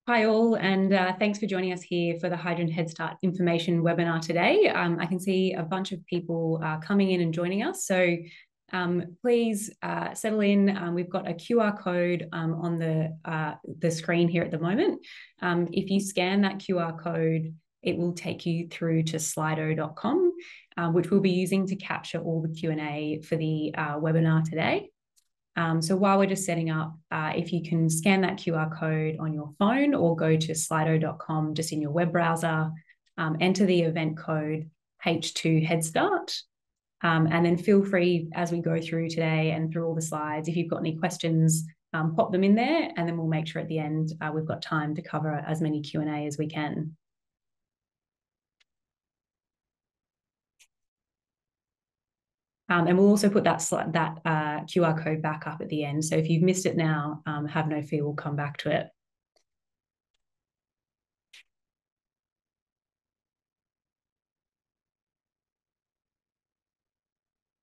Hi all, and thanks for joining us here for the Hydrogen Headstart information webinar today. I can see a bunch of people coming in and joining us, so please settle in. We've got a QR code on the screen here at the moment. If you scan that QR code, it will take you through to slido.com, which we'll be using to capture all the Q&A for the webinar today. So while we're just setting up, if you can scan that QR code on your phone or go to slido.com just in your web browser, enter the event code H2 Headstart, and then feel free as we go through today and through all the slides, if you've got any questions, pop them in there, and then we'll make sure at the end we've got time to cover as many Q&A as we can. And we'll also put that QR code back up at the end. So if you've missed it now, have no fear, we'll come back to it.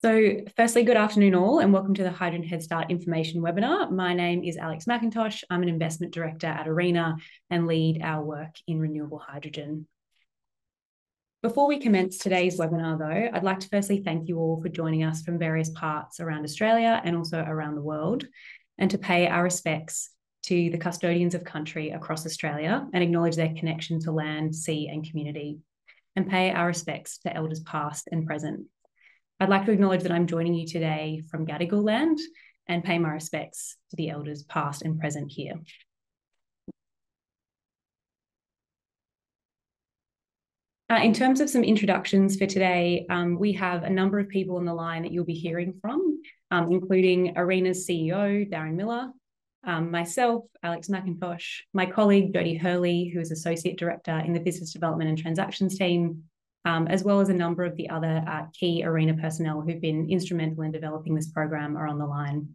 So firstly, good afternoon all, and welcome to the Hydrogen Headstart information webinar. My name is Alex McIntosh. I'm an investment director at ARENA and lead our work in renewable hydrogen. Before we commence today's webinar though, I'd like to firstly thank you all for joining us from various parts around Australia and also around the world, and to pay our respects to the custodians of country across Australia and acknowledge their connection to land, sea and community, and pay our respects to elders past and present. I'd like to acknowledge that I'm joining you today from Gadigal land and pay my respects to the elders past and present here. In terms of some introductions for today, we have a number of people on the line that you'll be hearing from, including ARENA's CEO, Darren Miller, myself, Alex McIntosh, my colleague, Jodie Hurley, who is Associate Director in the Business Development and Transactions team, as well as a number of the other key ARENA personnel who've been instrumental in developing this program are on the line.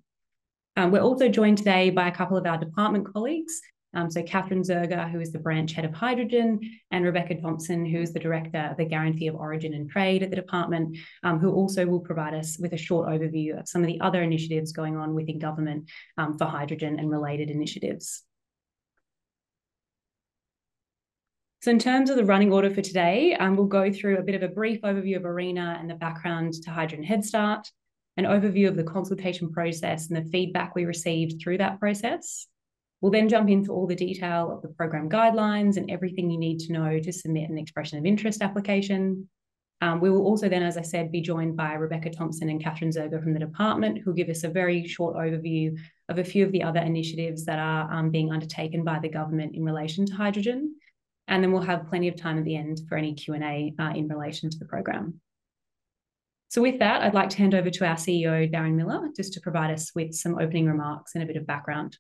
We're also joined today by a couple of our department colleagues. So Catherine Zerger, who is the branch head of hydrogen, and Rebecca Thompson, who is the director of the Guarantee of Origin and Trade at the department, who also will provide us with a short overview of some of the other initiatives going on within government for hydrogen and related initiatives. So in terms of the running order for today, we'll go through a bit of a brief overview of ARENA and the background to Hydrogen Headstart, an overview of the consultation process and the feedback we received through that process. We'll then jump into all the detail of the program guidelines and everything you need to know to submit an expression of interest application. We will also then, as I said, be joined by Rebecca Thompson and Catherine Zerger from the department, who'll give us a very short overview of a few of the other initiatives that are being undertaken by the government in relation to hydrogen. And then we'll have plenty of time at the end for any Q&A in relation to the program. So with that, I'd like to hand over to our CEO, Darren Miller, just to provide us with some opening remarks and a bit of background.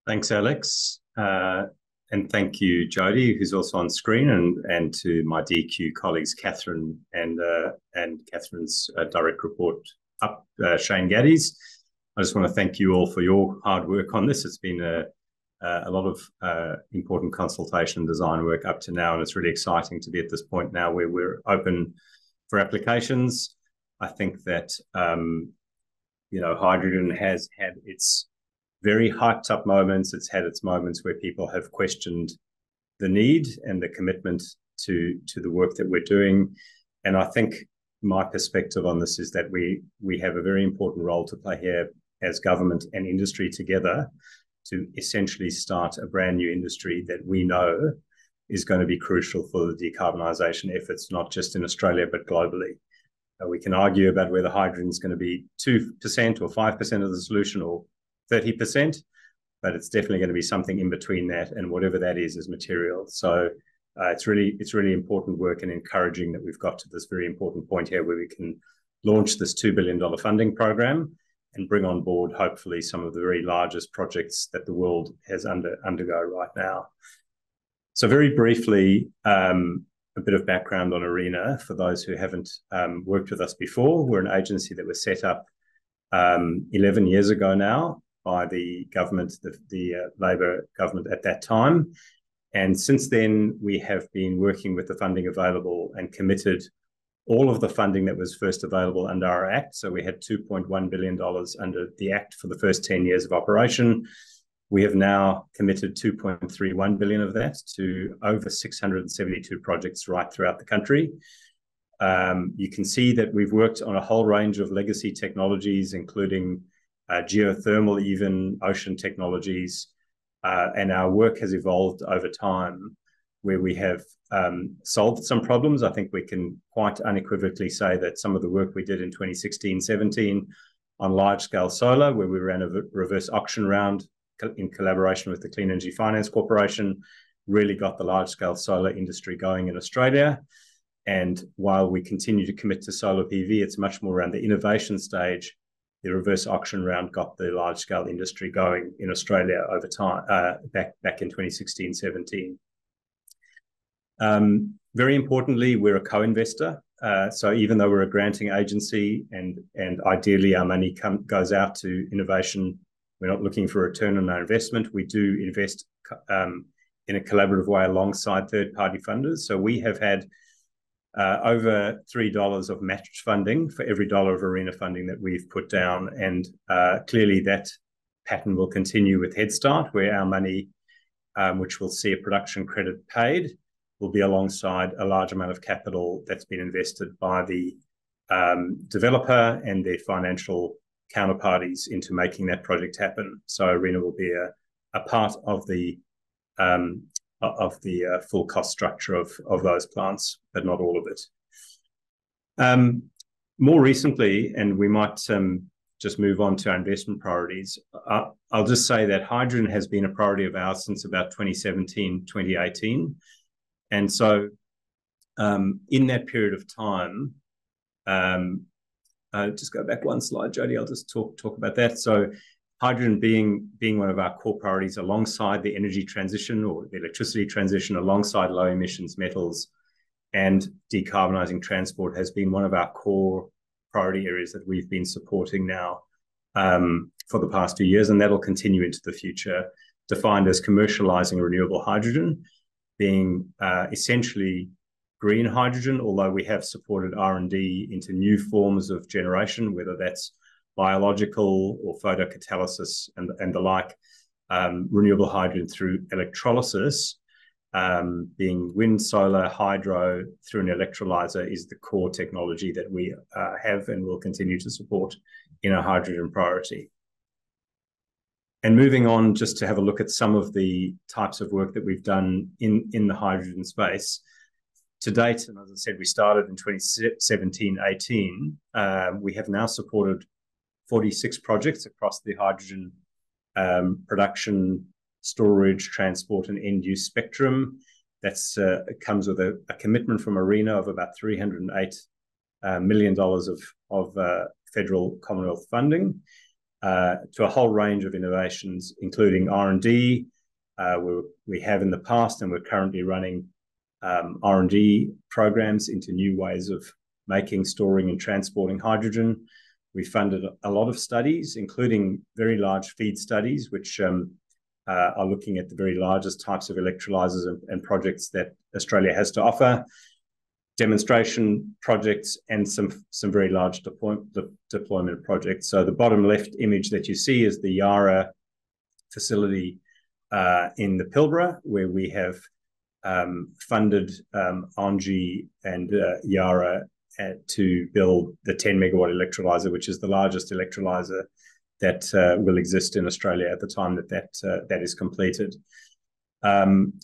Thanks, Alex. And thank you, Jodie, who's also on screen, and to my DQ colleagues, Catherine and Catherine's direct report up, Shane Gaddies. I just want to thank you all for your hard work on this. It's been a lot of important consultation and design work up to now, and it's really exciting to be at this point now where we're open for applications. I think that, hydrogen has had its very hyped up moments. It's had its moments where people have questioned the need and the commitment to the work that we're doing. And I think my perspective on this is that we have a very important role to play here as government and industry together to essentially start a brand new industry that we know is going to be crucial for the decarbonisation efforts, not just in Australia, but globally. We can argue about whether hydrogen is going to be 2% or 5% of the solution or 30%, but it's definitely going to be something in between that, and whatever that is material. So it's really important work, and encouraging that we've got to this very important point here where we can launch this $2 billion funding program and bring on board, hopefully, some of the very largest projects that the world has undergo right now. So very briefly, a bit of background on ARENA for those who haven't worked with us before. We're an agency that was set up 11 years ago now by the government, the Labor government at that time. And since then, we have been working with the funding available and committed all of the funding that was first available under our Act. So we had $2.1 billion under the Act for the first 10 years of operation. We have now committed 2.31 billion of that to over 672 projects right throughout the country. You can see that we've worked on a whole range of legacy technologies, including geothermal, even ocean technologies, and our work has evolved over time, where we have solved some problems. I think we can quite unequivocally say that some of the work we did in 2016-17 on large-scale solar, where we ran a reverse auction round in collaboration with the Clean Energy Finance Corporation, really got the large-scale solar industry going in Australia. And while we continue to commit to solar PV, it's much more around the innovation stage. The reverse auction round got the large-scale industry going in Australia over time, back in 2016-17. Very importantly, we're a co-investor. So even though we're a granting agency and ideally our money goes out to innovation, we're not looking for a return on our investment. We do invest in a collaborative way alongside third-party funders. So we have had over $3 of matched funding for every dollar of ARENA funding that we've put down. And clearly that pattern will continue with Headstart, where our money, which will see a production credit paid, will be alongside a large amount of capital that's been invested by the developer and their financial counterparties into making that project happen. So ARENA will be a part of the full cost structure of those plants, but not all of it. More recently, and we might just move on to our investment priorities, I'll just say that hydrogen has been a priority of ours since about 2017, 2018. And so in that period of time, just go back one slide, Jody, I'll just talk about that. So hydrogen being one of our core priorities alongside the energy transition or the electricity transition, alongside low emissions metals and decarbonising transport, has been one of our core priority areas that we've been supporting now for the past 2 years, and that'll continue into the future, defined as commercialising renewable hydrogen, being essentially green hydrogen, although we have supported R&D into new forms of generation, whether that's biological or photocatalysis and the like. Renewable hydrogen through electrolysis, being wind, solar, hydro through an electrolyzer, is the core technology that we have and will continue to support in our hydrogen priority. And moving on, just to have a look at some of the types of work that we've done in the hydrogen space. To date, and as I said, we started in 2017-18, we have now supported 46 projects across the hydrogen production, storage, transport, and end-use spectrum. That's comes with a commitment from ARENA of about $308 million of federal Commonwealth funding to a whole range of innovations, including R&D. We have in the past, and we're currently running R&D programs into new ways of making, storing, and transporting hydrogen. We funded a lot of studies, including very large feed studies, which are looking at the very largest types of electrolyzers and projects that Australia has to offer, demonstration projects, and some very large deployment projects. So the bottom left image that you see is the Yara facility in the Pilbara, where we have funded ONGI and Yara to build the 10 megawatt electrolyzer, which is the largest electrolyzer that will exist in Australia at the time that is completed.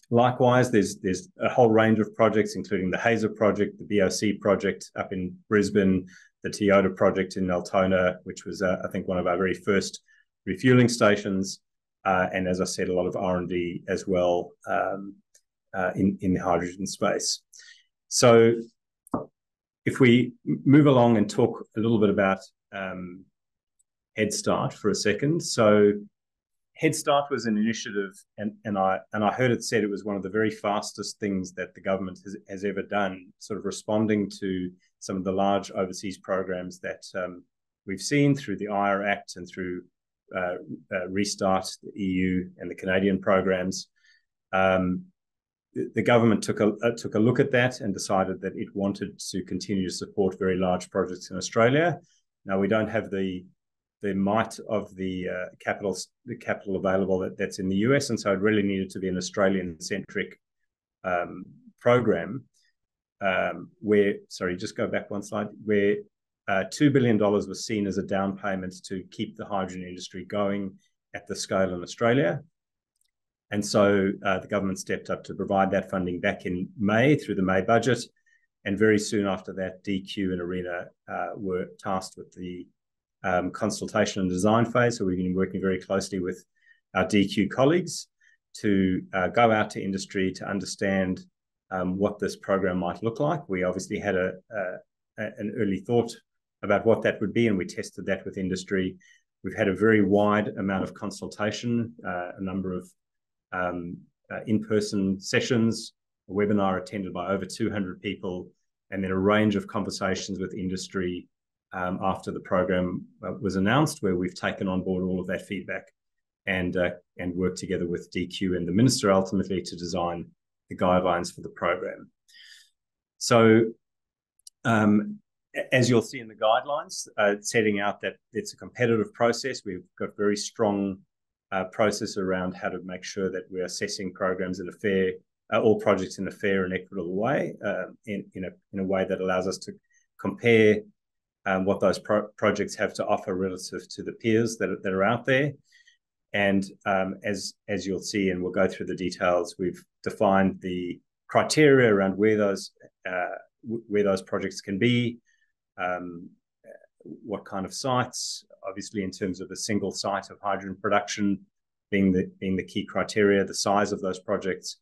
Likewise, there's a whole range of projects, including the Hazer project, the BOC project up in Brisbane, the Toyota project in Altona, which was, I think, one of our very first refueling stations, and as I said, a lot of R&D as well in the hydrogen space. So if we move along and talk a little bit about Headstart for a second. So Headstart was an initiative, and I heard it said it was one of the very fastest things that the government has ever done, sort of responding to some of the large overseas programs that we've seen through the IRA Act and through Restart, the EU and the Canadian programs. The government took a look at that and decided that it wanted to continue to support very large projects in Australia. Now, we don't have the might of the capital available that's in the US, and so it really needed to be an Australian-centric program. Just go back one slide, where $2 billion was seen as a down payment to keep the hydrogen industry going at the scale in Australia. And so the government stepped up to provide that funding back in May through the May budget. And very soon after that, DQ and ARENA were tasked with the consultation and design phase. So we've been working very closely with our DQ colleagues to go out to industry to understand what this program might look like. We obviously had an early thought about what that would be, and we tested that with industry. We've had a very wide amount of consultation, a number of in-person sessions, a webinar attended by over 200 people, and then a range of conversations with industry after the program was announced, where we've taken on board all of that feedback and worked together with DQ and the minister ultimately to design the guidelines for the program. So as you'll see in the guidelines, setting out that it's a competitive process. We've got very strong process around how to make sure that we're assessing programs in a fair, all projects in a fair and equitable way, in a way that allows us to compare what those projects have to offer relative to the peers that are out there. And as you'll see, and we'll go through the details, we've defined the criteria around where those projects can be, what kind of sites, obviously in terms of a single site of hydrogen production being the key criteria, the size of those projects,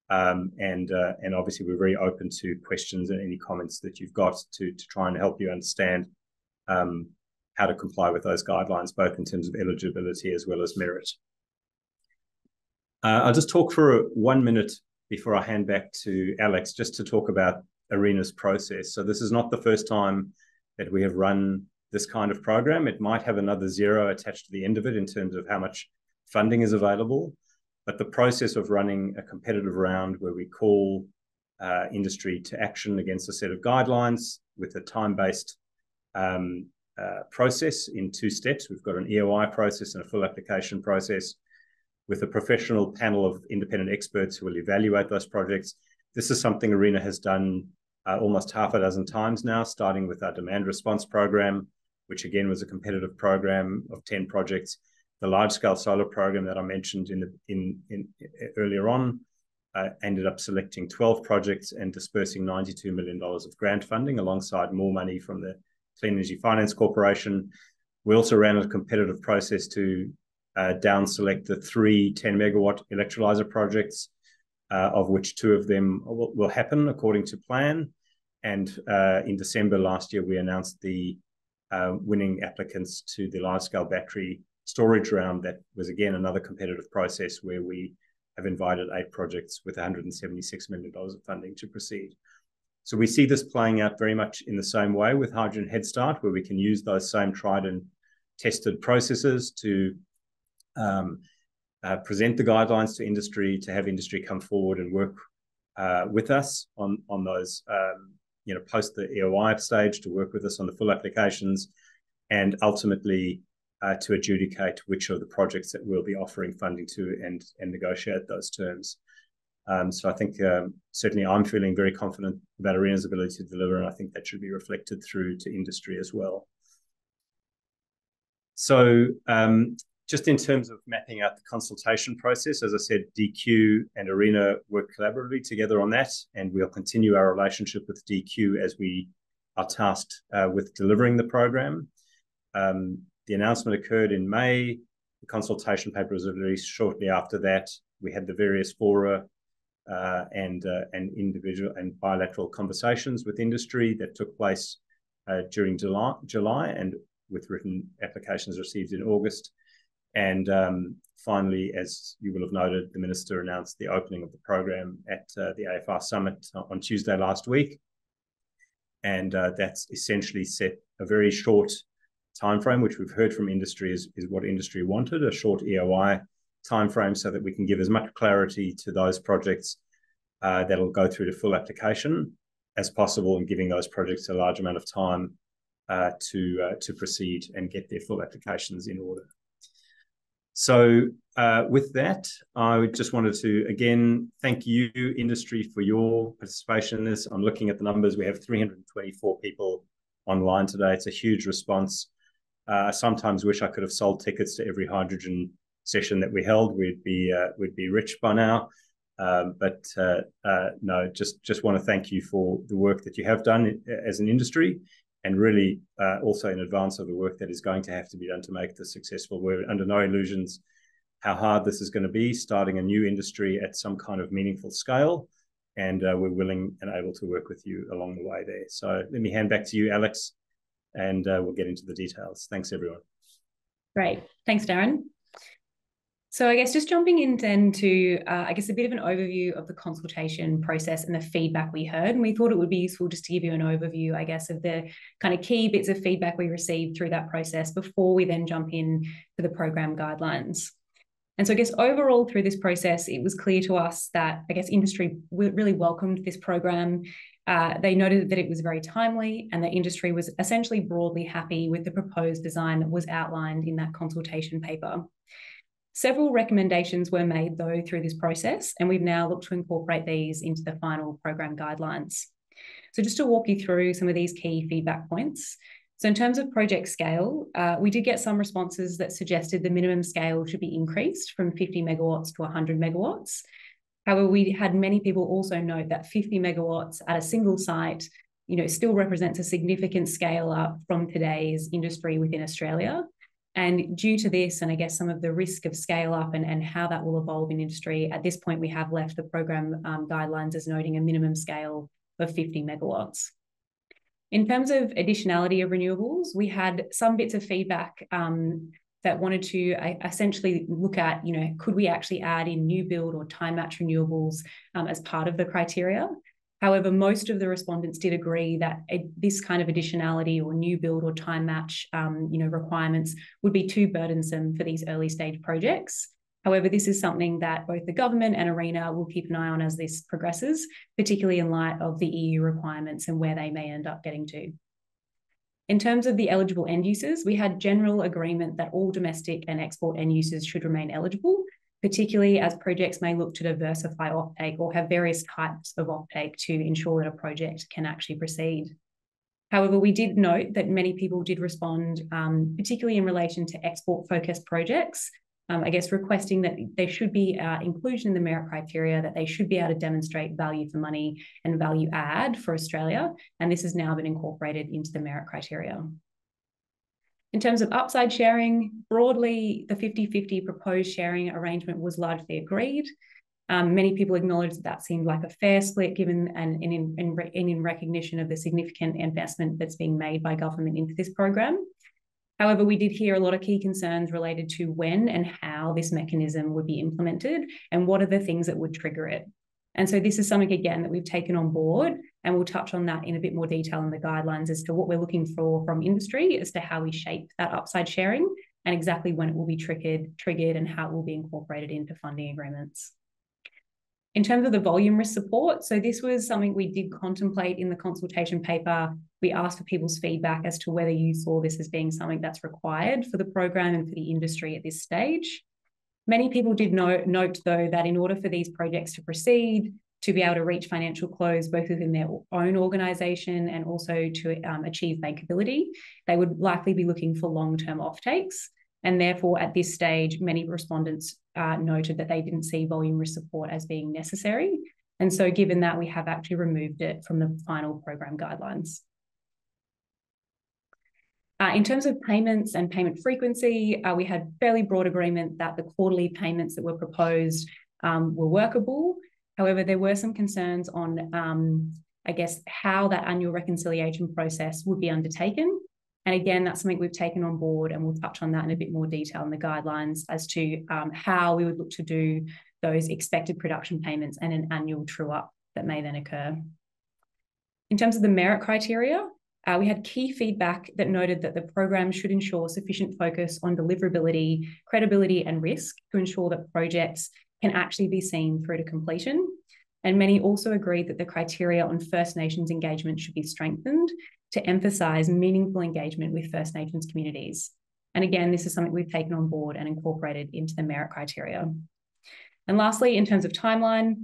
and obviously we're very open to questions and any comments that you've got to try and help you understand how to comply with those guidelines, both in terms of eligibility as well as merit. I'll just talk for 1 minute before I hand back to Alex, just to talk about ARENA's process. So this is not the first time that we have run this kind of program. It might have another zero attached to the end of it in terms of how much funding is available, but the process of running a competitive round where we call industry to action against a set of guidelines with a time-based process in 2 steps. We've got an EOI process and a full application process with a professional panel of independent experts who will evaluate those projects. This is something ARENA has done almost half a dozen times now, starting with our demand response program, which again was a competitive program of 10 projects. The large-scale solar program that I mentioned earlier on ended up selecting 12 projects and dispersing $92 million of grant funding alongside more money from the Clean Energy Finance Corporation. We also ran a competitive process to down select the 3 10-megawatt electrolyzer projects, of which 2 of them will happen according to plan. And in December last year, we announced the winning applicants to the large-scale battery storage round. That was, again, another competitive process where we have invited 8 projects with $176 million of funding to proceed. So we see this playing out very much in the same way with Hydrogen Headstart, where we can use those same tried and tested processes to present the guidelines to industry, to have industry come forward and work with us on those, post the EOI stage, to work with us on the full applications, and ultimately to adjudicate which of the projects that we'll be offering funding to and negotiate those terms. So I think certainly I'm feeling very confident about ARENA's ability to deliver, and I think that should be reflected through to industry as well. So just in terms of mapping out the consultation process, as I said, DQ and ARENA work collaboratively together on that, and we'll continue our relationship with DQ as we are tasked with delivering the program. The announcement occurred in May. The consultation paper was released shortly after that. We had the various fora and individual and bilateral conversations with industry that took place during July, and with written applications received in August. And finally, as you will have noted, the Minister announced the opening of the program at the AFR Summit on Tuesday last week. And that's essentially set a very short timeframe, which we've heard from industry is what industry wanted, a short EOI timeframe, so that we can give as much clarity to those projects that'll go through to full application as possible, and giving those projects a large amount of time to proceed and get their full applications in order. So with that, I just wanted to, again, thank you, industry, for your participation in this. I'm looking at the numbers. We have 324 people online today. It's a huge response. I sometimes wish I could have sold tickets to every hydrogen session that we held. We'd be rich by now. But no, just want to thank you for the work that you have done as an industry, and really also in advance of the work that is going to have to be done to make this successful. We're under no illusions how hard this is going to be, starting a new industry at some kind of meaningful scale, and we're willing and able to work with you along the way there. So let me hand back to you, Alex, and we'll get into the details. Thanks, everyone. Great. Thanks, Darren. So I guess just jumping in then to, I guess, a bit of an overview of the consultation process and the feedback we heard. And we thought it would be useful just to give you an overview, I guess, of the kind of key bits of feedback we received through that process before we then jump in to the program guidelines. And so I guess overall through this process, it was clear to us that, I guess, industry really welcomed this program. They noted that it was very timely and the industry was essentially broadly happy with the proposed design that was outlined in that consultation paper. Several recommendations were made, though, through this process, and we've now looked to incorporate these into the final program guidelines. So just to walk you through some of these key feedback points. So in terms of project scale, we did get some responses that suggested the minimum scale should be increased from 50 megawatts to 100 megawatts. However, we had many people also note that 50 megawatts at a single site, still represents a significant scale up from today's industry within Australia. And due to this, and I guess some of the risk of scale up and how that will evolve in industry, at this point, we have left the program guidelines as noting a minimum scale of 50 megawatts. In terms of additionality of renewables, we had some bits of feedback that wanted to essentially look at, could we actually add in new build or time match renewables as part of the criteria? However, most of the respondents did agree that this kind of additionality or new build or time match requirements would be too burdensome for these early stage projects. However, this is something that both the government and ARENA will keep an eye on as this progresses, particularly in light of the EU requirements and where they may end up getting to. In terms of the eligible end users, we had general agreement that all domestic and export end users should remain eligible, particularly as projects may look to diversify offtake or have various types of offtake to ensure that a project can actually proceed. However, we did note that many people did respond, particularly in relation to export-focused projects, I guess requesting that there should be inclusion in the merit criteria, that they should be able to demonstrate value for money and value add for Australia, and this has now been incorporated into the merit criteria. In terms of upside sharing, broadly, the 50-50 proposed sharing arrangement was largely agreed. Many people acknowledged that seemed like a fair split given and in recognition of the significant investment that's being made by government into this program. However, we did hear a lot of key concerns related to when and how this mechanism would be implemented and what are the things that would trigger it. And so this is something, again, that we've taken on board, and we'll touch on that in a bit more detail in the guidelines as to what we're looking for from industry as to how we shape that upside sharing and exactly when it will be triggered and how it will be incorporated into funding agreements. In terms of the volume risk support, so this was something we did contemplate in the consultation paper. We asked for people's feedback as to whether you saw this as being something that's required for the program and for the industry at this stage. Many people did note, though, that in order for these projects to proceed, to be able to reach financial close, both within their own organisation and also to achieve bankability, they would likely be looking for long-term offtakes. And therefore, at this stage, many respondents noted that they didn't see volume risk support as being necessary. And so given that, we have actually removed it from the final program guidelines. In terms of payments and payment frequency, we had fairly broad agreement that the quarterly payments that were proposed were workable. However, there were some concerns on, I guess, how that annual reconciliation process would be undertaken. And again, that's something we've taken on board, and we'll touch on that in a bit more detail in the guidelines as to how we would look to do those expected production payments and an annual true-up that may then occur. In terms of the merit criteria, we had key feedback that noted that the program should ensure sufficient focus on deliverability, credibility, and risk to ensure that projects can actually be seen through to completion. And many also agreed that the criteria on First Nations engagement should be strengthened to emphasise meaningful engagement with First Nations communities. And again, this is something we've taken on board and incorporated into the merit criteria. And lastly, in terms of timeline,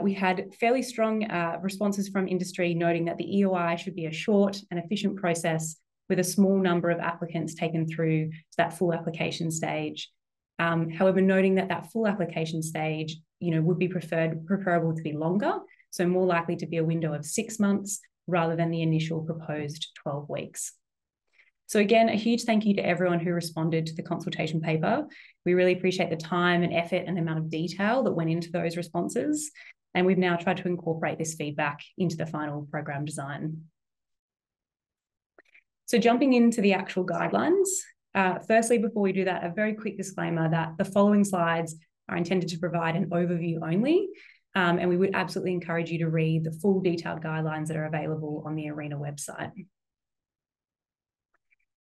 we had fairly strong responses from industry noting that the EOI should be a short and efficient process with a small number of applicants taken through to that full application stage. However, noting that that full application stage, would be preferable to be longer, so more likely to be a window of 6 months rather than the initial proposed 12 weeks. So again, a huge thank you to everyone who responded to the consultation paper. We really appreciate the time and effort and the amount of detail that went into those responses. And we've now tried to incorporate this feedback into the final program design. So jumping into the actual guidelines, firstly, before we do that, a very quick disclaimer that the following slides are intended to provide an overview only. And we would absolutely encourage you to read the full detailed guidelines that are available on the ARENA website.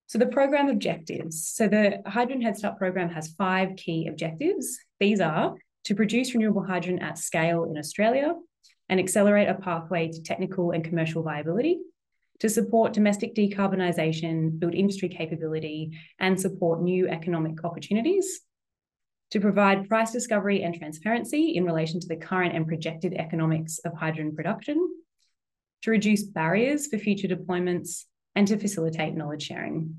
So the program objectives. So the Hydrogen Headstart program has 5 key objectives. These are to produce renewable hydrogen at scale in Australia and accelerate a pathway to technical and commercial viability, to support domestic decarbonisation, build industry capability, and support new economic opportunities, to provide price discovery and transparency in relation to the current and projected economics of hydrogen production, to reduce barriers for future deployments, and to facilitate knowledge sharing.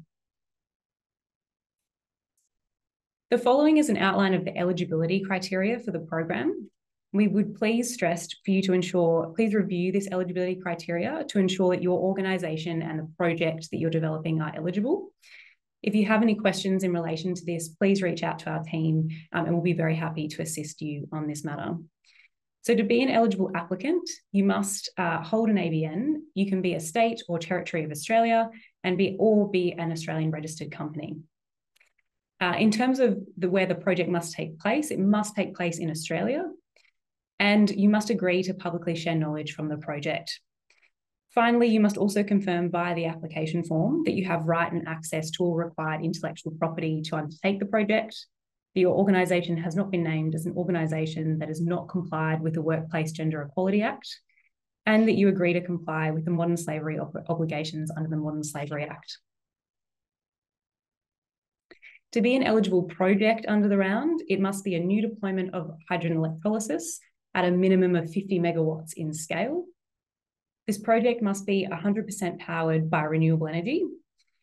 The following is an outline of the eligibility criteria for the program. We would please stress for you to please review this eligibility criteria to ensure that your organisation and the project that you're developing are eligible. If you have any questions in relation to this, please reach out to our team and we'll be very happy to assist you on this matter. So to be an eligible applicant, you must hold an ABN. You can be a state or territory of Australia and be an Australian registered company. In terms of where the project must take place, it must take place in Australia, and you must agree to publicly share knowledge from the project. Finally, you must also confirm via the application form that you have right and access to all required intellectual property to undertake the project, that your organisation has not been named as an organisation that has not complied with the Workplace Gender Equality Act, and that you agree to comply with the modern slavery obligations under the Modern Slavery Act. To be an eligible project under the round, it must be a new deployment of hydrogen electrolysis at a minimum of 50 megawatts in scale. This project must be 100% powered by renewable energy,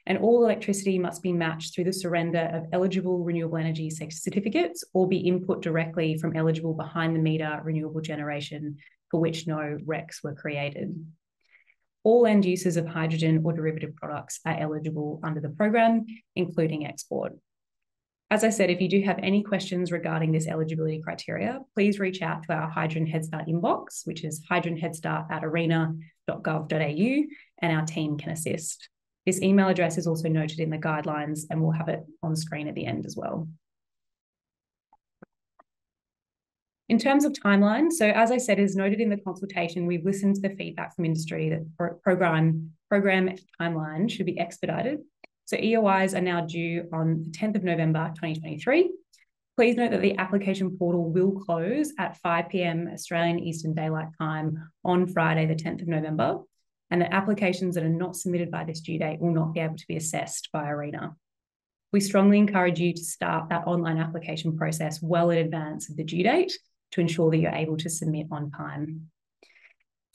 and all electricity must be matched through the surrender of eligible renewable energy certificates or be input directly from eligible behind-the-meter renewable generation for which no RECs were created. All end users of hydrogen or derivative products are eligible under the program, including export. As I said, if you do have any questions regarding this eligibility criteria, please reach out to our Hydrogen Headstart inbox, which is hydrogenheadstart@arena.gov.au, and our team can assist. This email address is also noted in the guidelines and we'll have it on screen at the end as well. In terms of timeline, so as I said, as noted in the consultation, we've listened to the feedback from industry that program timeline should be expedited. So EOIs are now due on the 10th of November, 2023. Please note that the application portal will close at 5 p.m. Australian Eastern Daylight Time on Friday, the 10th of November, and that applications that are not submitted by this due date will not be able to be assessed by ARENA. We strongly encourage you to start that online application process well in advance of the due date to ensure that you're able to submit on time.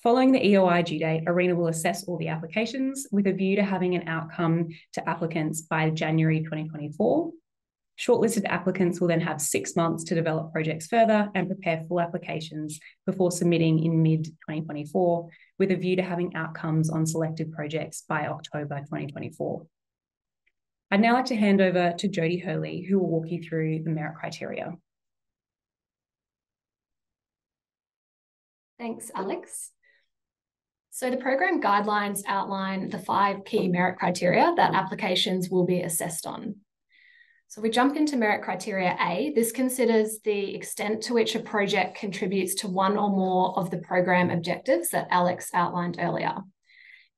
Following the EOI due date, ARENA will assess all the applications with a view to having an outcome to applicants by January 2024. Shortlisted applicants will then have 6 months to develop projects further and prepare full applications before submitting in mid-2024, with a view to having outcomes on selected projects by October 2024. I'd now like to hand over to Jodie Hurley, who will walk you through the merit criteria. Thanks, Alex. So the program guidelines outline the 5 key merit criteria that applications will be assessed on. So we jump into merit criteria A. This considers the extent to which a project contributes to one or more of the program objectives that Alex outlined earlier.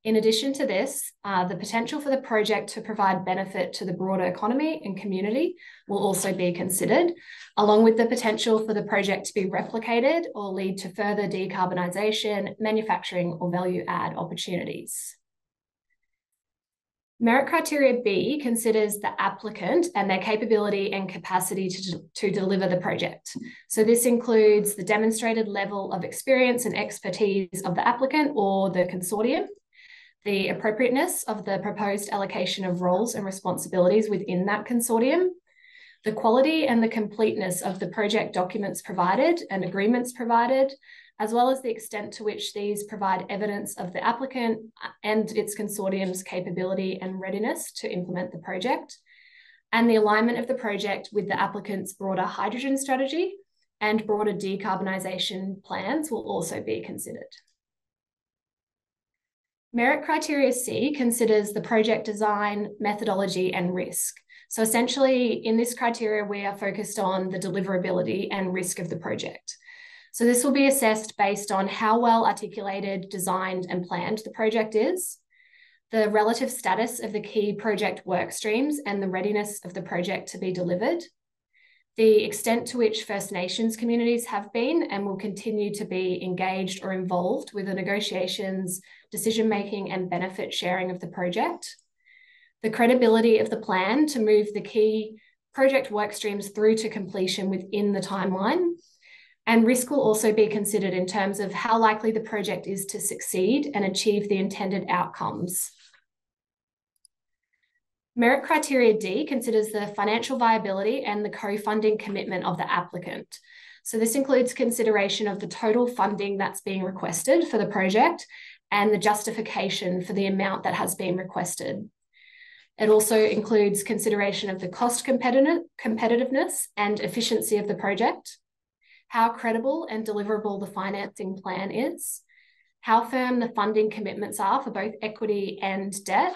In addition to this, the potential for the project to provide benefit to the broader economy and community will also be considered, along with the potential for the project to be replicated or lead to further decarbonisation, manufacturing or value add opportunities. Merit criteria B considers the applicant and their capability and capacity to deliver the project. So this includes the demonstrated level of experience and expertise of the applicant or the consortium, the appropriateness of the proposed allocation of roles and responsibilities within that consortium, the quality and the completeness of the project documents provided and agreements provided, as well as the extent to which these provide evidence of the applicant and its consortium's capability and readiness to implement the project, and the alignment of the project with the applicant's broader hydrogen strategy and broader decarbonisation plans will also be considered. Merit criteria C considers the project design, methodology, and risk. So essentially, in this criteria, we are focused on the deliverability and risk of the project. So this will be assessed based on how well articulated, designed, and planned the project is, the relative status of the key project work streams and the readiness of the project to be delivered, the extent to which First Nations communities have been and will continue to be engaged or involved with the negotiations, decision-making, and benefit sharing of the project, the credibility of the plan to move the key project work streams through to completion within the timeline. And risk will also be considered in terms of how likely the project is to succeed and achieve the intended outcomes. Merit criteria D considers the financial viability and the co-funding commitment of the applicant. So this includes consideration of the total funding that's being requested for the project and the justification for the amount that has been requested. It also includes consideration of the cost competitiveness and efficiency of the project, how credible and deliverable the financing plan is, how firm the funding commitments are for both equity and debt,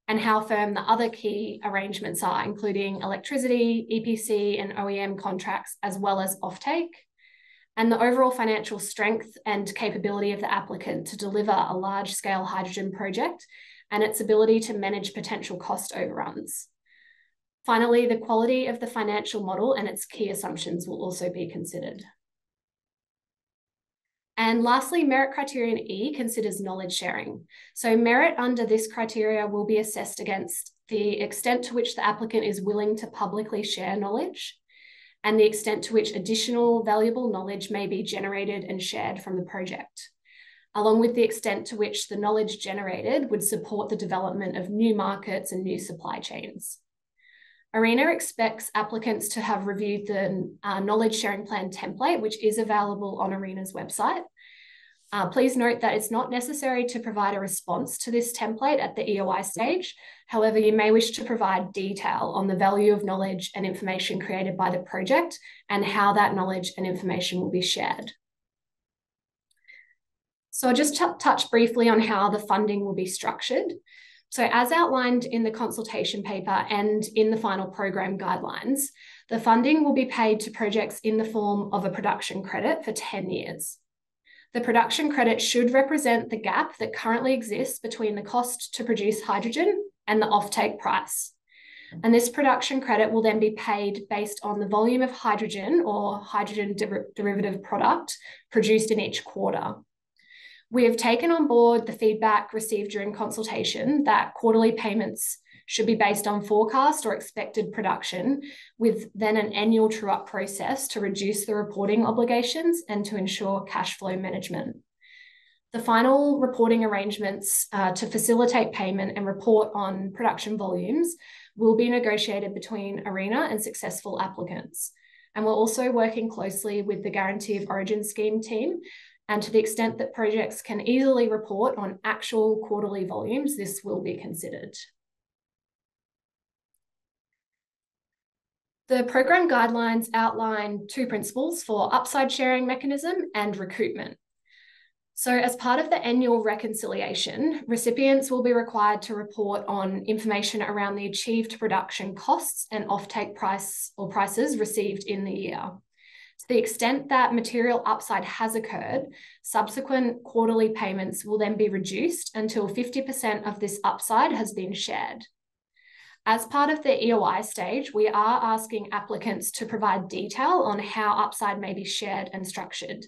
and how firm the other key arrangements are, including electricity, EPC, and OEM contracts, as well as offtake, and the overall financial strength and capability of the applicant to deliver a large-scale hydrogen project and its ability to manage potential cost overruns. Finally, the quality of the financial model and its key assumptions will also be considered. And lastly, merit criterion E considers knowledge sharing. So merit under this criteria will be assessed against the extent to which the applicant is willing to publicly share knowledge and the extent to which additional valuable knowledge may be generated and shared from the project, along with the extent to which the knowledge generated would support the development of new markets and new supply chains. ARENA expects applicants to have reviewed the knowledge sharing plan template, which is available on ARENA's website. Please note that it's not necessary to provide a response to this template at the EOI stage. However, you may wish to provide detail on the value of knowledge and information created by the project and how that knowledge and information will be shared. So I'll just touch briefly on how the funding will be structured. So as outlined in the consultation paper and in the final program guidelines, the funding will be paid to projects in the form of a production credit for 10 years. The production credit should represent the gap that currently exists between the cost to produce hydrogen and the offtake price. And this production credit will then be paid based on the volume of hydrogen or hydrogen derivative product produced in each quarter. We have taken on board the feedback received during consultation that quarterly payments should be based on forecast or expected production, with then an annual true-up process to reduce the reporting obligations and to ensure cash flow management. The final reporting arrangements to facilitate payment and report on production volumes will be negotiated between ARENA and successful applicants. And we're also working closely with the Guarantee of Origin Scheme team. And to the extent that projects can easily report on actual quarterly volumes, this will be considered. The program guidelines outline two principles for upside sharing mechanism and recoupment. So as part of the annual reconciliation, recipients will be required to report on information around the achieved production costs and offtake price or prices received in the year. To the extent that material upside has occurred, subsequent quarterly payments will then be reduced until 50% of this upside has been shared. As part of the EOI stage, we are asking applicants to provide detail on how upside may be shared and structured.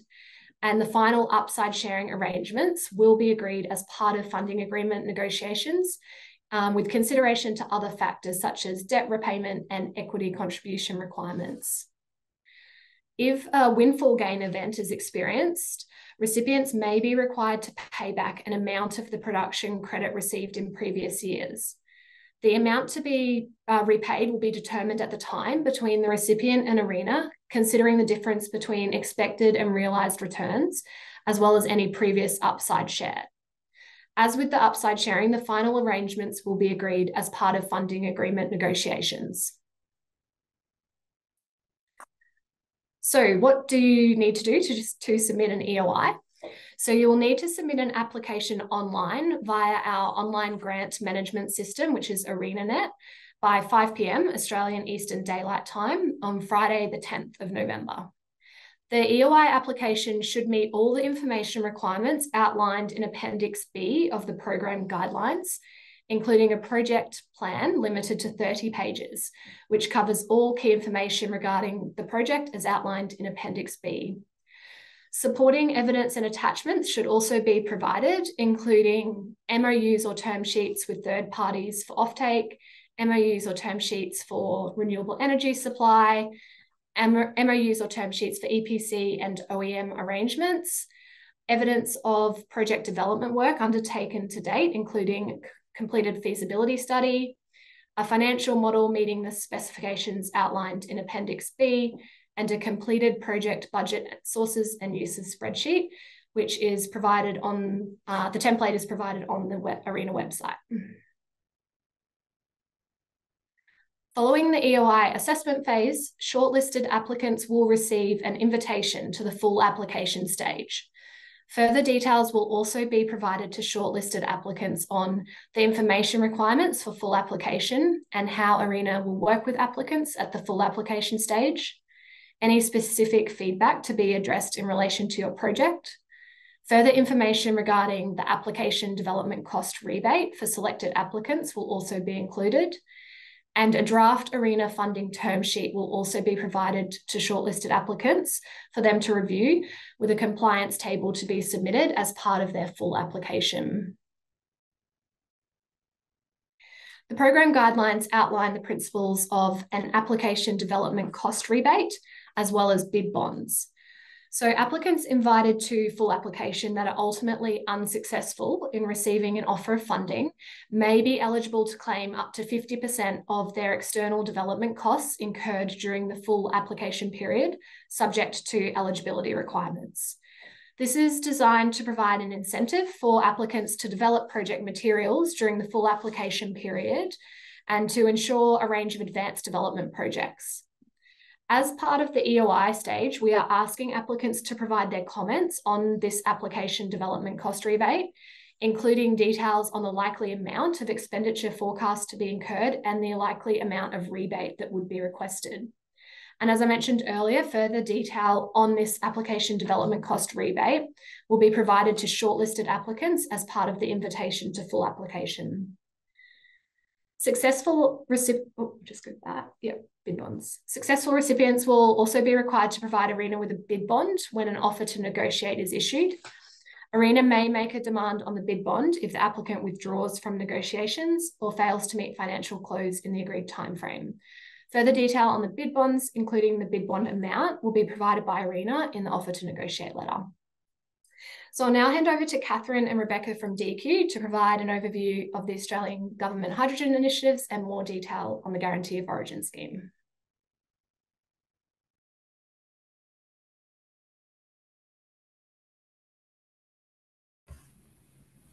And the final upside sharing arrangements will be agreed as part of funding agreement negotiations with consideration to other factors such as debt repayment and equity contribution requirements. If a windfall gain event is experienced, recipients may be required to pay back an amount of the production credit received in previous years. The amount to be repaid will be determined at the time between the recipient and ARENA, considering the difference between expected and realised returns, as well as any previous upside share. As with the upside sharing, the final arrangements will be agreed as part of funding agreement negotiations. So what do you need to do to submit an EOI? So you will need to submit an application online via our online grant management system, which is ArenaNet, by 5 p.m. Australian Eastern Daylight Time on Friday, the 10th of November. The EOI application should meet all the information requirements outlined in Appendix B of the program guidelines, including a project plan limited to 30 pages, which covers all key information regarding the project as outlined in Appendix B. Supporting evidence and attachments should also be provided, including MOUs or term sheets with third parties for offtake, MOUs or term sheets for renewable energy supply, MOUs or term sheets for EPC and OEM arrangements, evidence of project development work undertaken to date, including completed feasibility study, a financial model meeting the specifications outlined in Appendix B, and a completed project budget sources and uses spreadsheet, which is provided on, the template is provided on the ARENA website. Following the EOI assessment phase, shortlisted applicants will receive an invitation to the full application stage. Further details will also be provided to shortlisted applicants on the information requirements for full application and how ARENA will work with applicants at the full application stage, any specific feedback to be addressed in relation to your project, further information regarding the application development cost rebate for selected applicants will also be included, and a draft ARENA funding term sheet will also be provided to shortlisted applicants for them to review, with a compliance table to be submitted as part of their full application. The program guidelines outline the principles of an application development cost rebate, as well as bid bonds. So applicants invited to full application that are ultimately unsuccessful in receiving an offer of funding may be eligible to claim up to 50% of their external development costs incurred during the full application period, subject to eligibility requirements. This is designed to provide an incentive for applicants to develop project materials during the full application period and to ensure a range of advanced development projects. As part of the EOI stage, we are asking applicants to provide their comments on this application development cost rebate, including details on the likely amount of expenditure forecast to be incurred and the likely amount of rebate that would be requested. And as I mentioned earlier, further detail on this application development cost rebate will be provided to shortlisted applicants as part of the invitation to full application. Successful recipients will also be required to provide ARENA with a bid bond when an offer to negotiate is issued. ARENA may make a demand on the bid bond if the applicant withdraws from negotiations or fails to meet financial close in the agreed timeframe. Further detail on the bid bonds, including the bid bond amount, will be provided by ARENA in the offer to negotiate letter. So I'll now hand over to Catherine and Rebecca from DQ to provide an overview of the Australian Government hydrogen initiatives and more detail on the Guarantee of Origin scheme.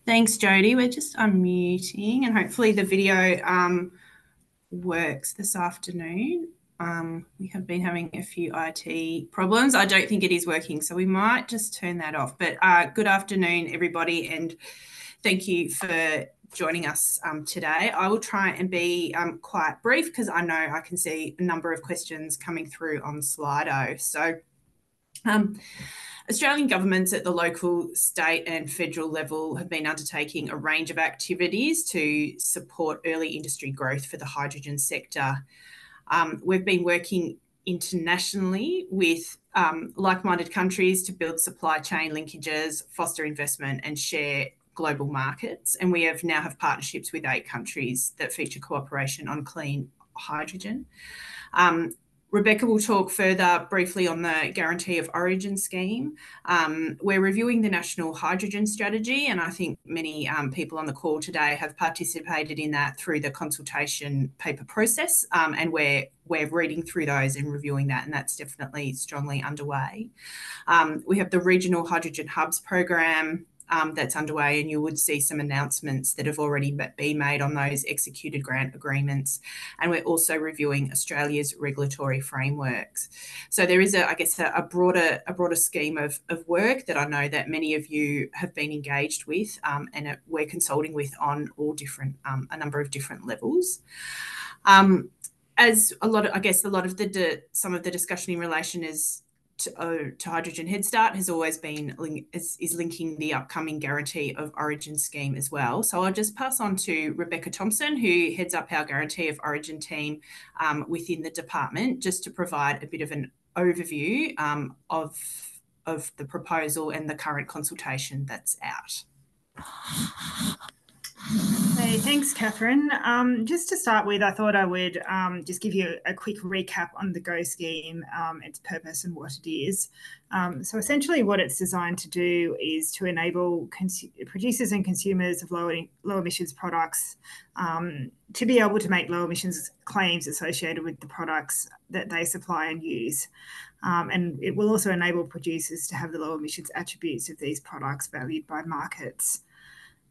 Thanks, Jodie. We're just unmuting and hopefully the video works this afternoon. We have been having a few IT problems. I don't think it is working, so we might just turn that off. But good afternoon, everybody, and thank you for joining us today. I will try and be quite brief because I know I can see a number of questions coming through on Slido. So Australian governments at the local, state and federal level have been undertaking a range of activities to support early industry growth for the hydrogen sector. We've been working internationally with like-minded countries to build supply chain linkages, foster investment and share global markets, and we now have partnerships with 8 countries that feature cooperation on clean hydrogen. Rebecca will talk further briefly on the Guarantee of Origin scheme. We're reviewing the National Hydrogen Strategy, and I think many people on the call today have participated in that through the consultation paper process, and we're reading through those and reviewing that, and that's definitely strongly underway. We have the Regional Hydrogen Hubs program that's underway, and you would see some announcements that have already been made on those executed grant agreements. And we're also reviewing Australia's regulatory frameworks. So there is, a broader scheme of work that I know that many of you have been engaged with, and we're consulting with on all different, a number of different levels. As a lot of some of the discussion in relation to Hydrogen Headstart has always been is linking the upcoming Guarantee of Origin scheme as well. So I'll just pass on to Rebecca Thompson, who heads up our Guarantee of Origin team within the department, just to provide a bit of an overview of the proposal and the current consultation that's out. Hey, thanks, Catherine. Just to start with, I thought I would just give you a quick recap on the GO scheme, its purpose and what it is. So essentially what it's designed to do is to enable producers and consumers of low emissions products to be able to make low emissions claims associated with the products that they supply and use. And it will also enable producers to have the low emissions attributes of these products valued by markets.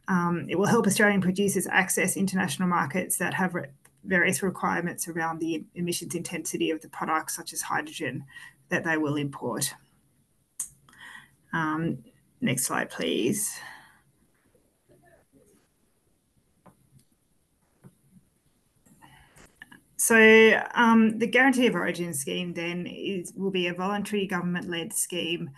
It will help Australian producers access international markets that have various requirements around the emissions intensity of the products, such as hydrogen, that they will import. Next slide, please. So the Guarantee of Origin scheme then will be a voluntary government-led scheme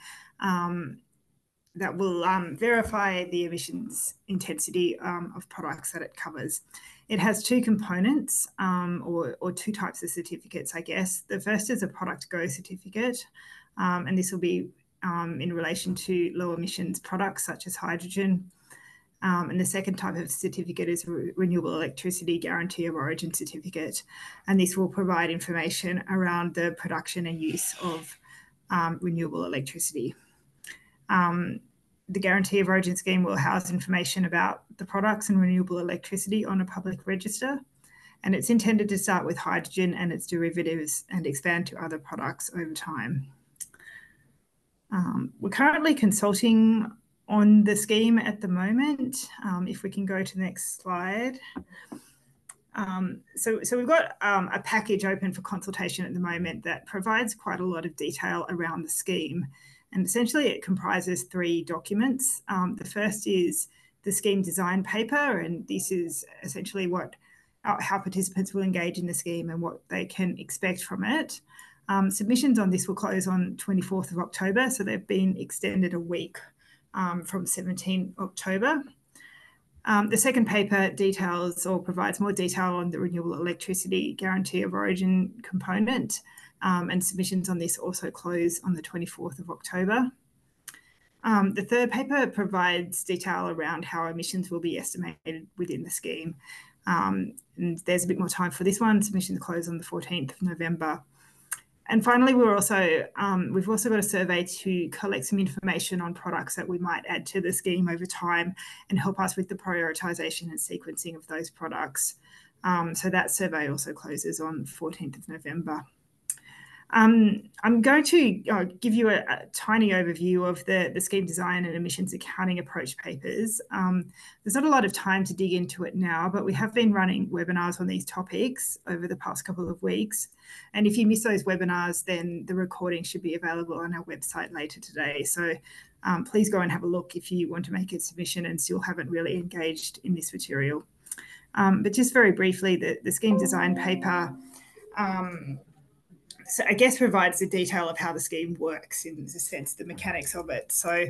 that will verify the emissions intensity of products that it covers. It has 2 components or 2 types of certificates, I guess. The first is a product GO certificate, and this will be in relation to low emissions products such as hydrogen. And the second type of certificate is a Renewable Electricity Guarantee of Origin certificate, and this will provide information around the production and use of renewable electricity. The Guarantee of Origin scheme will house information about the products and renewable electricity on a public register, and it's intended to start with hydrogen and its derivatives and expand to other products over time. We're currently consulting on the scheme at the moment. If we can go to the next slide. So we've got a package open for consultation at the moment that provides quite a lot of detail around the scheme. And essentially it comprises 3 documents. The first is the scheme design paper, and this is essentially how participants will engage in the scheme and what they can expect from it. Submissions on this will close on 24th of October, so they've been extended a week from 17 October. The second paper details or provides more detail on the Renewable Electricity Guarantee of Origin component, and submissions on this also close on the 24th of October. The third paper provides detail around how emissions will be estimated within the scheme. And there's a bit more time for this one. Submissions close on the 14th of November. And finally, we've also got a survey to collect some information on products that we might add to the scheme over time and help us with the prioritisation and sequencing of those products. So that survey also closes on 14th of November. I'm going to give you a tiny overview of the scheme design and emissions accounting approach papers. There's not a lot of time to dig into it now, but we have been running webinars on these topics over the past couple of weeks. And if you miss those webinars, then the recording should be available on our website later today. So please go and have a look if you want to make a submission and still haven't really engaged in this material. But just very briefly, the scheme design paper so I guess provides the detail of how the scheme works, in the sense, the mechanics of it. So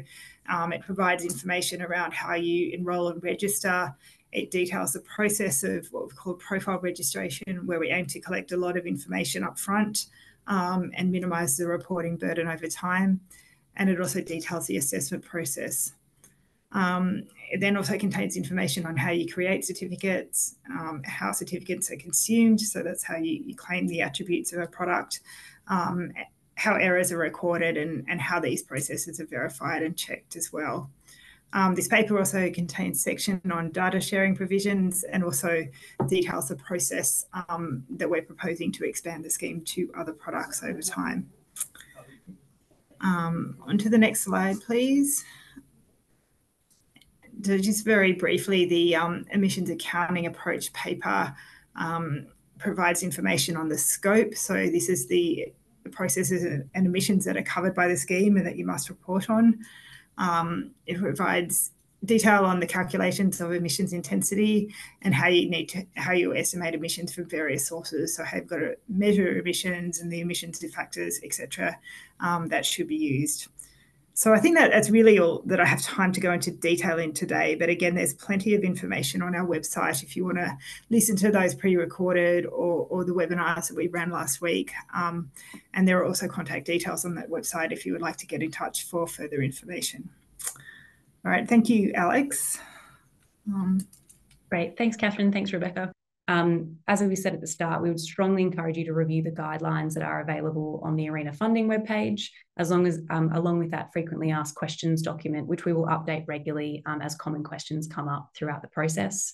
it provides information around how you enrol and register. It details the process of what we call profile registration, where we aim to collect a lot of information up front and minimise the reporting burden over time. And it also details the assessment process. It then also contains information on how you create certificates, how certificates are consumed, so that's how you claim the attributes of a product, how errors are recorded, and how these processes are verified and checked as well. This paper also contains section on data sharing provisions and also details the process that we're proposing to expand the scheme to other products over time. Onto the next slide, please. So just very briefly, the emissions accounting approach paper provides information on the scope. So this is the processes and emissions that are covered by the scheme and that you must report on. It provides detail on the calculations of emissions intensity and how you estimate emissions from various sources. So how you've got to measure emissions and the emissions factors, etc. That should be used. So I think that's really all that I have time to go into detail in today. But again, there's plenty of information on our website if you want to listen to those pre-recorded or the webinars that we ran last week. And there are also contact details on that website if you would like to get in touch for further information. All right, thank you, Alex. Great, thanks, Catherine. Thanks, Rebecca. As we said at the start, we would strongly encourage you to review the guidelines that are available on the Arena Funding webpage, along with that frequently asked questions document, which we will update regularly as common questions come up throughout the process.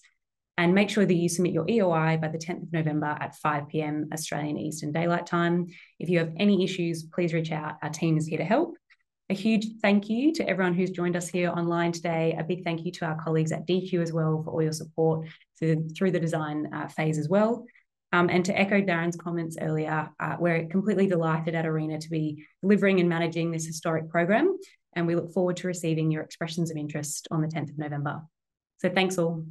And make sure that you submit your EOI by the 10th of November at 5 p.m. Australian Eastern Daylight Time. If you have any issues, please reach out. Our team is here to help. A huge thank you to everyone who's joined us here online today. A big thank you to our colleagues at DQ as well for all your support through the design phase as well. And to echo Darren's comments earlier, we're completely delighted at Arena to be delivering and managing this historic program, and we look forward to receiving your expressions of interest on the 10th of November. So thanks all.